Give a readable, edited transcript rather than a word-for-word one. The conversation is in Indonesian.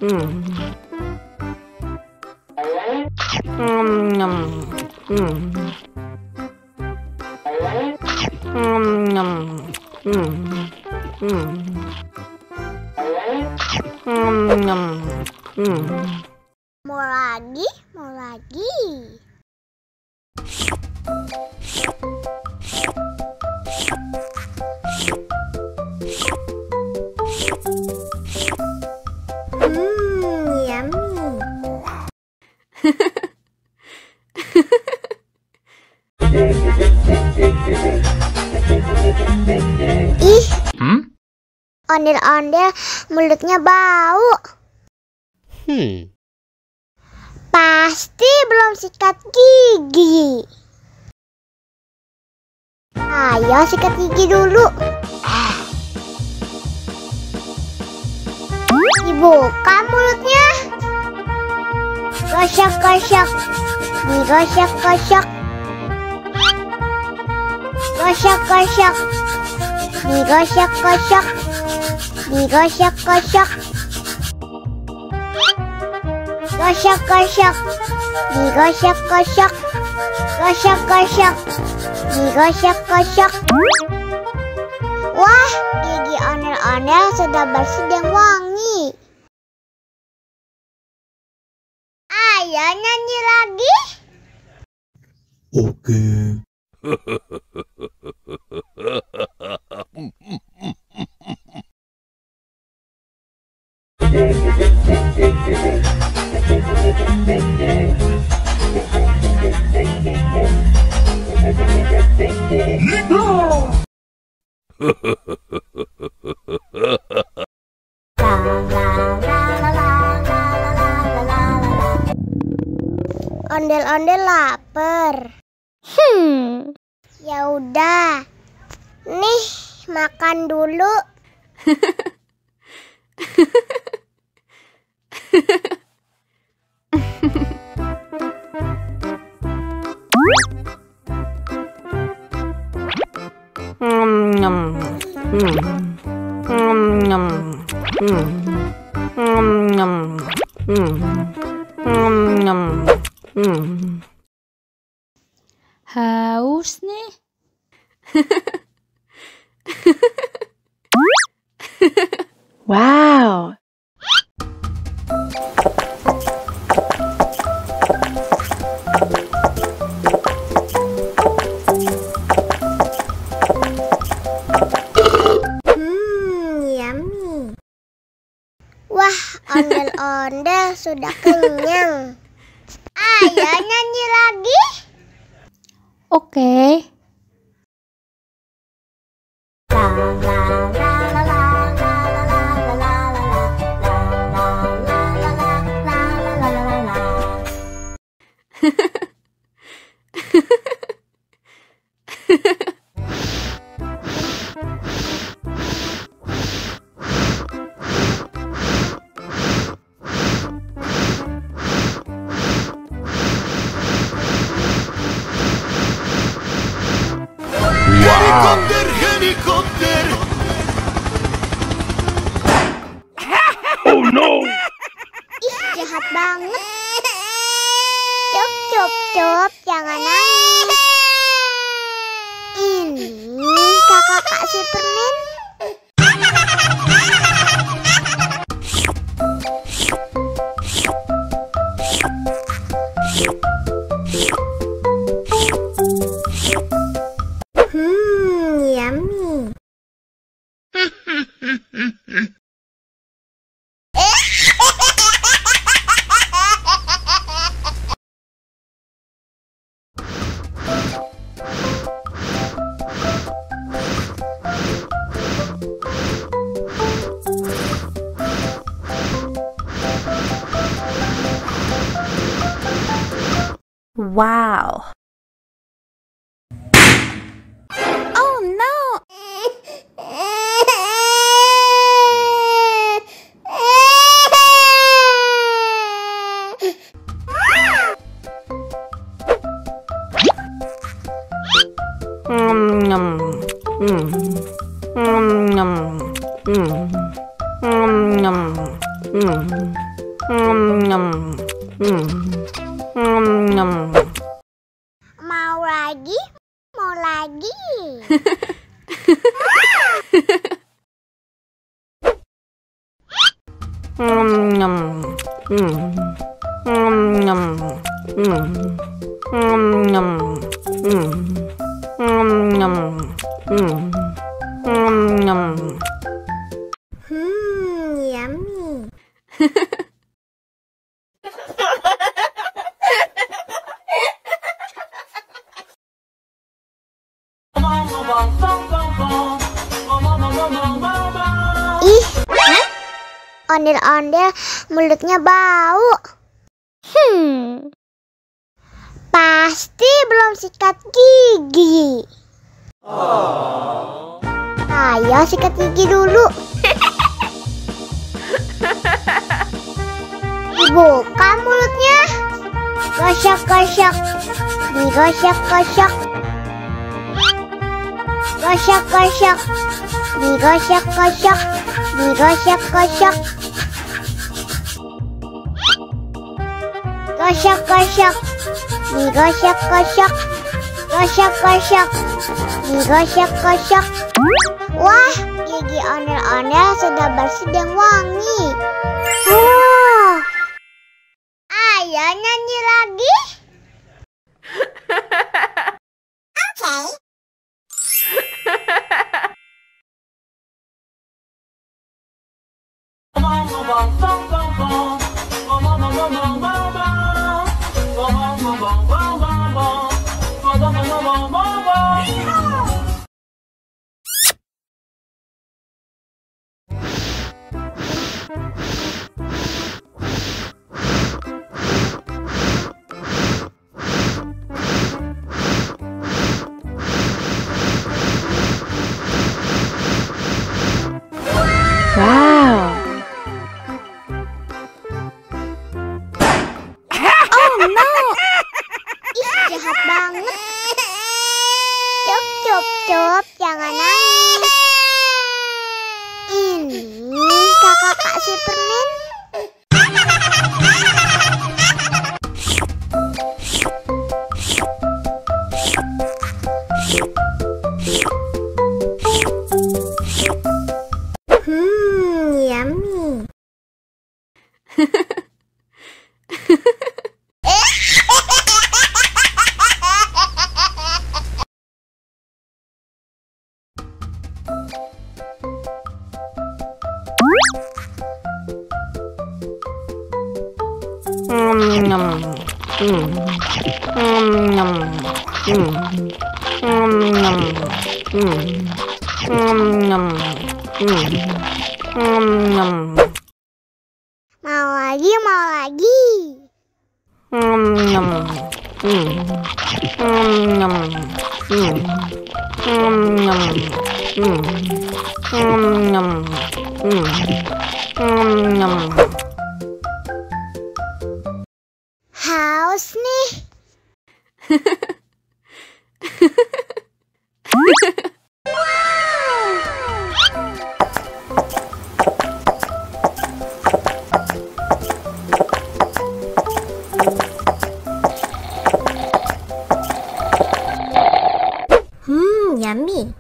Mau lagi, mau lagi. Yummy. Ih, ondel-ondel mulutnya bau. Pasti belum sikat gigi. Ayo sikat gigi dulu. Dibuka mulutnya. Gosok-gosok. Digosok-gosok. Gosok-gosok. Digosok-gosok. Digosok-gosok. Gosok-gosok. Digosok-gosok. Gosok-gosok. Digosok-gosok. Wah, gigi ondel-ondel sudah bersih dan wangi. Ayo nyanyi lagi. Oke. Ondel-ondel lapar. Ya udah. Nih, makan dulu. Haus nih. Wow. Yummy. Wah, ondel-ondel sudah kenyang. Ayo nyanyi lagi. Oke. Helikopter, helikopter. Oh no. Ih, jahat banget. Cup, cup, cup, jangan nangis. Ini kakak kasih permen. Yummy. Wow. Oh no. Mau lagi? Mau lagi? Yummy. Ih, ondel-ondel mulutnya bau. Pasti belum sikat gigi. Ayo sikat gigi dulu. Dibuka mulutnya. Gosok-gosok. Digosok-gosok. Gosok-gosok. Digosok-gosok. Digosok-gosok. Gosok-gosok. Digosok-gosok. Gosok-gosok. Digosok-gosok. Wah, gigi ondel-ondel sudah bersih dan wangi. Oh, ayo nyanyi lagi. Oke. Wow. Oh no. Ih, jahat banget. Cup, jangan nangis. Ini kakak kasih permen. Yummy. Mau lagi, mau lagi. Haus nih. Yummy.